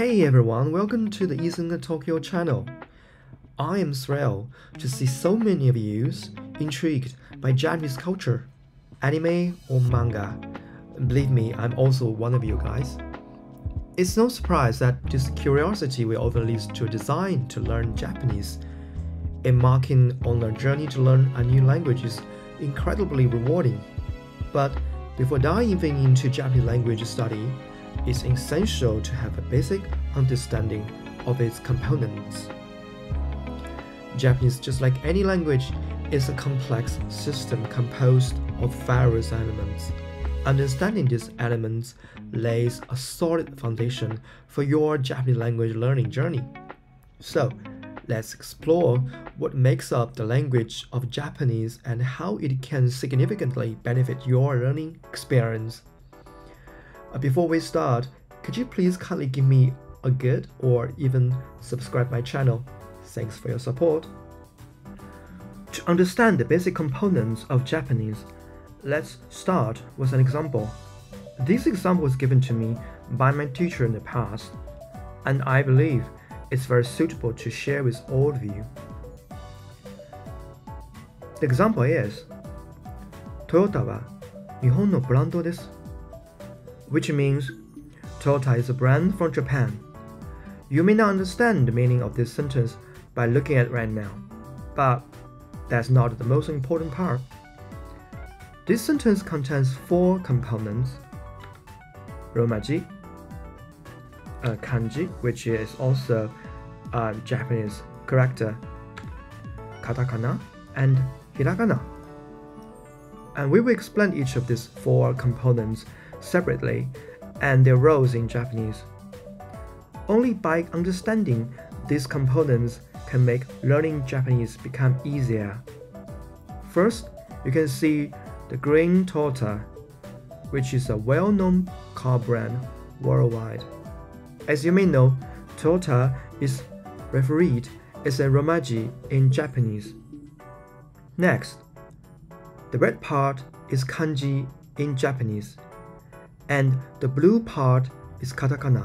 Hey everyone, welcome to the Ethan Tokyo channel. I am thrilled to see so many of you intrigued by Japanese culture, anime or manga. Believe me, I'm also one of you guys. It's no surprise that this curiosity will often lead to a desire to learn Japanese. Embarking on a journey to learn a new language is incredibly rewarding. But before diving into Japanese language study, it's essential to have a basic understanding of its components. Japanese, just like any language, is a complex system composed of various elements. Understanding these elements lays a solid foundation for your Japanese language learning journey. So, let's explore what makes up the language of Japanese and how it can significantly benefit your learning experience. Before we start, could you please kindly give me a good or even subscribe my channel? Thanks for your support. To understand the basic components of Japanese, let's start with an example. This example was given to me by my teacher in the past, and I believe it's very suitable to share with all of you. The example is, Toyota は日本のブランドです。Which means Toyota is a brand from Japan. You may not understand the meaning of this sentence by looking at it right now, but that's not the most important part. This sentence contains four components: romaji, kanji, which is also a Japanese character, katakana, and hiragana. And we will explain each of these four components separately and their roles in Japanese. Only by understanding these components can make learning Japanese become easier. First, you can see the green Toyota, which is a well-known car brand worldwide. As you may know, Toyota is referred as a romaji in Japanese. Next, the red part is kanji in Japanese, and the blue part is katakana.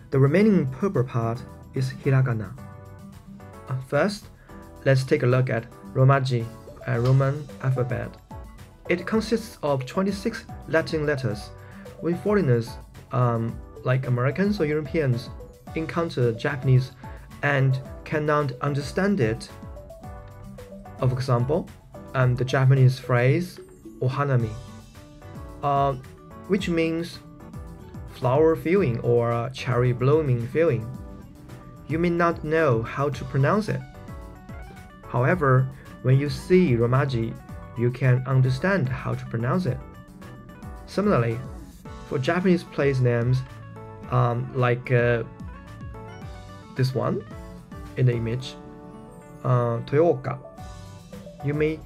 The remaining purple part is hiragana. First, let's take a look at romaji, a Roman alphabet. It consists of 26 Latin letters. When foreigners, like Americans or Europeans, encounter Japanese and cannot understand it, for example, the Japanese phrase ohanami, which means flower feeling or cherry blooming feeling. You may not know how to pronounce it. However, when you see romaji, you can understand how to pronounce it. Similarly, for Japanese place names, like this one in the image, Toyoka, you may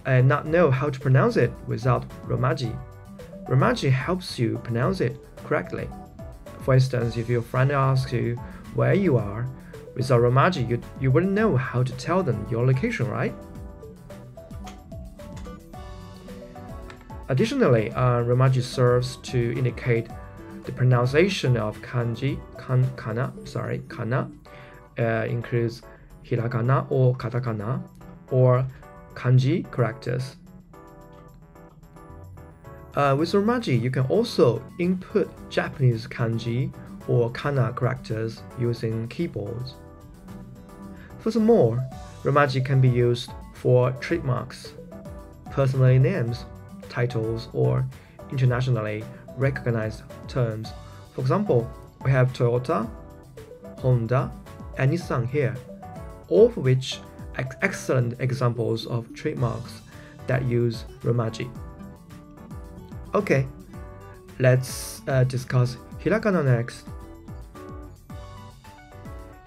not know how to pronounce it without romaji. Romaji helps you pronounce it correctly. For instance, if your friend asks you where you are, without romaji, you wouldn't know how to tell them your location, right? Additionally, romaji serves to indicate the pronunciation of kanji, kana, includes hiragana or katakana, or kanji characters. With romaji, you can also input Japanese kanji or kana characters using keyboards. Furthermore, romaji can be used for trademarks, personal names, titles, or internationally recognized terms. For example, we have Toyota, Honda, and Nissan here, all of which are excellent examples of trademarks that use romaji. Okay, let's discuss hiragana next.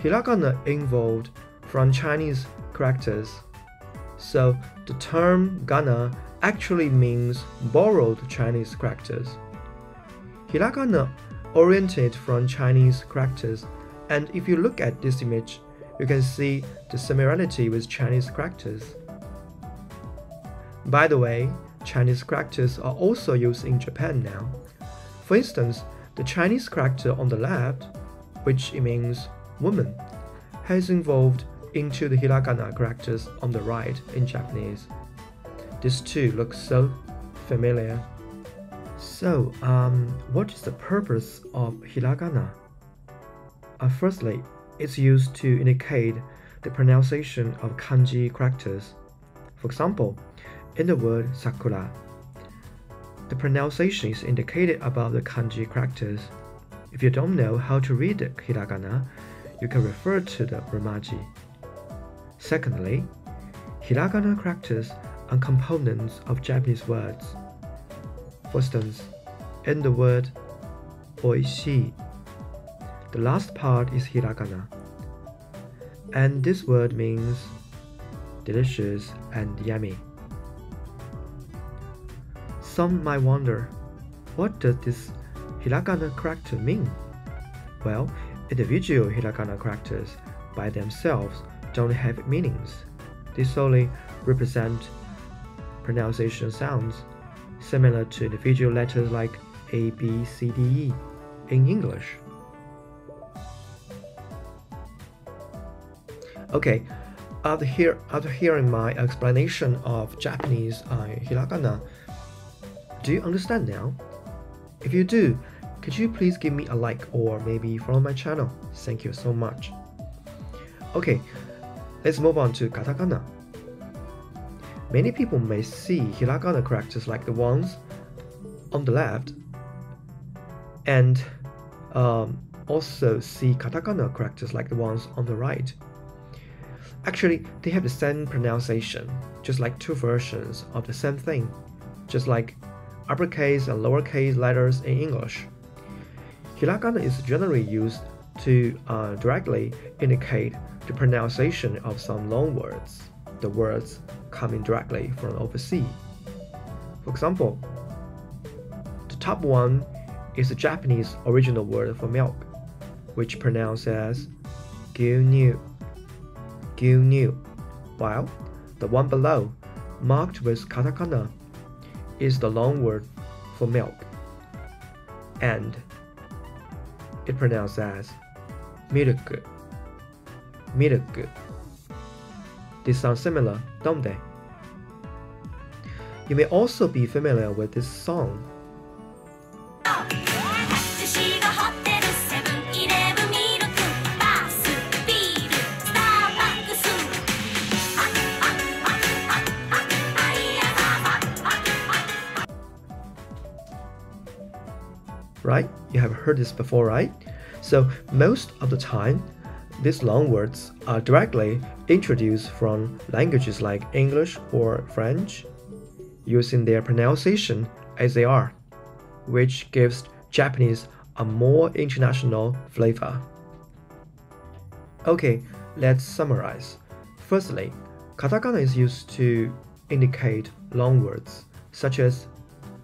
Hiragana evolved from Chinese characters, so the term gana actually means borrowed Chinese characters. Hiragana oriented from Chinese characters, and if you look at this image, you can see the similarity with Chinese characters. By the way, Chinese characters are also used in Japan now. For instance, The Chinese character on the left, which means woman, has evolved into the hiragana characters on the right in Japanese. These two look so familiar. So, what is the purpose of hiragana? Firstly, it's used to indicate the pronunciation of kanji characters. For example, in the word sakura, the pronunciation is indicated above the kanji characters. If you don't know how to read the hiragana, you can refer to the romaji. Secondly, hiragana characters are components of Japanese words. For instance, in the word oishii, the last part is hiragana, and this word means delicious and yummy. Some might wonder, what does this hiragana character mean? Well, individual hiragana characters by themselves don't have meanings. They solely represent pronunciation sounds, similar to individual letters like A, B, C, D, E in English. Okay, after hearing my explanation of Japanese hiragana, do you understand now? If you do, could you please give me a like or maybe follow my channel? Thank you so much. Okay, let's move on to katakana. Many people may see hiragana characters like the ones on the left and also see katakana characters like the ones on the right. Actually, they have the same pronunciation, just like two versions of the same thing, just like uppercase and lowercase letters in English. Hiragana is generally used to directly indicate the pronunciation of some loan words, the words coming directly from overseas. For example, the top one is the Japanese original word for milk, which pronounced as gyunyu, while the one below, marked with katakana, is the loan word for milk, and it pronounced as milk. They sound similar, don't they? You may also be familiar with this song. Right? You have heard this before, right? So most of the time, these loan words are directly introduced from languages like English or French, using their pronunciation as they are, which gives Japanese a more international flavor. Okay, let's summarize. Firstly, katakana is used to indicate loan words such as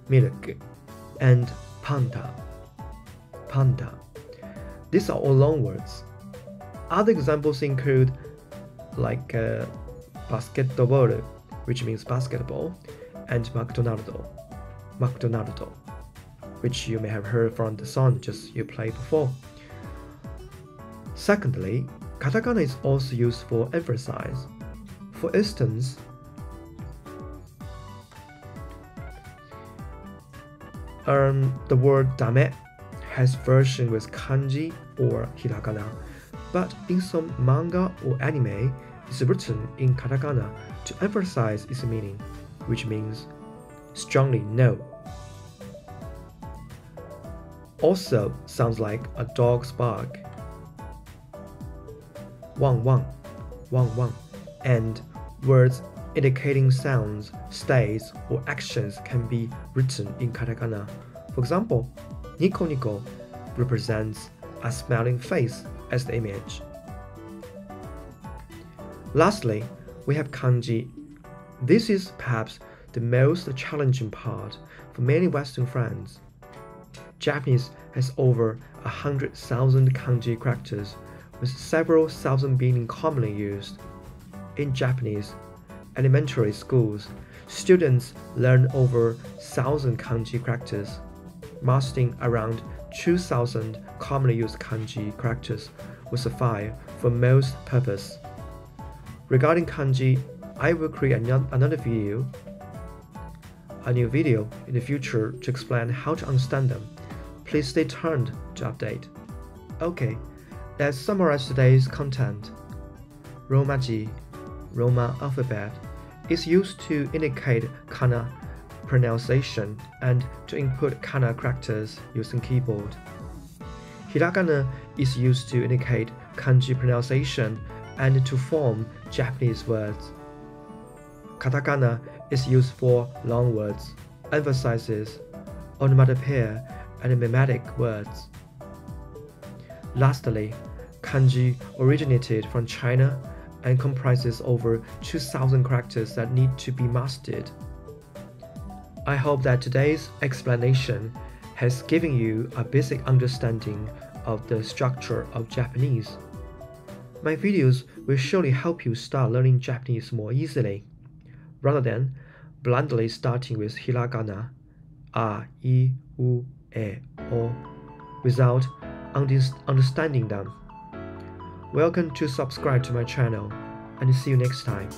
milk and panda. These are all loan words. Other examples include like basketball, which means basketball, and McDonald's, which you may have heard from the song just you played before. Secondly, katakana is also used for emphasize. For instance, the word dame has version with kanji or hiragana, but in some manga or anime, it's written in katakana to emphasize its meaning, which means strongly no. Also sounds like a dog's bark, wang wang, and words indicating sounds, states, or actions can be written in katakana. For example, nico nico represents a smiling face as the image. Lastly, we have kanji. This is perhaps the most challenging part for many Western friends. Japanese has over 100,000 kanji characters, with several thousand being commonly used. In Japanese elementary schools, students learn over 1,000 kanji characters, mastering around 2,000 commonly used kanji characters will suffice for most purpose. Regarding kanji, I will create a new video in the future to explain how to understand them. Please stay tuned to update. Okay, let's summarize today's content. Romaji, Roman alphabet, is used to indicate kana pronunciation and to input kana characters using keyboard. Hiragana is used to indicate kanji pronunciation and to form Japanese words. Katakana is used for long words, emphasizes, onomatopoeia, and mimetic words. Lastly, kanji originated from China and comprises over 2,000 characters that need to be mastered. I hope that today's explanation has given you a basic understanding of the structure of Japanese. My videos will surely help you start learning Japanese more easily, rather than blindly starting with hiragana, a, I, U, e, o, without understanding them. Welcome to subscribe to my channel, and see you next time.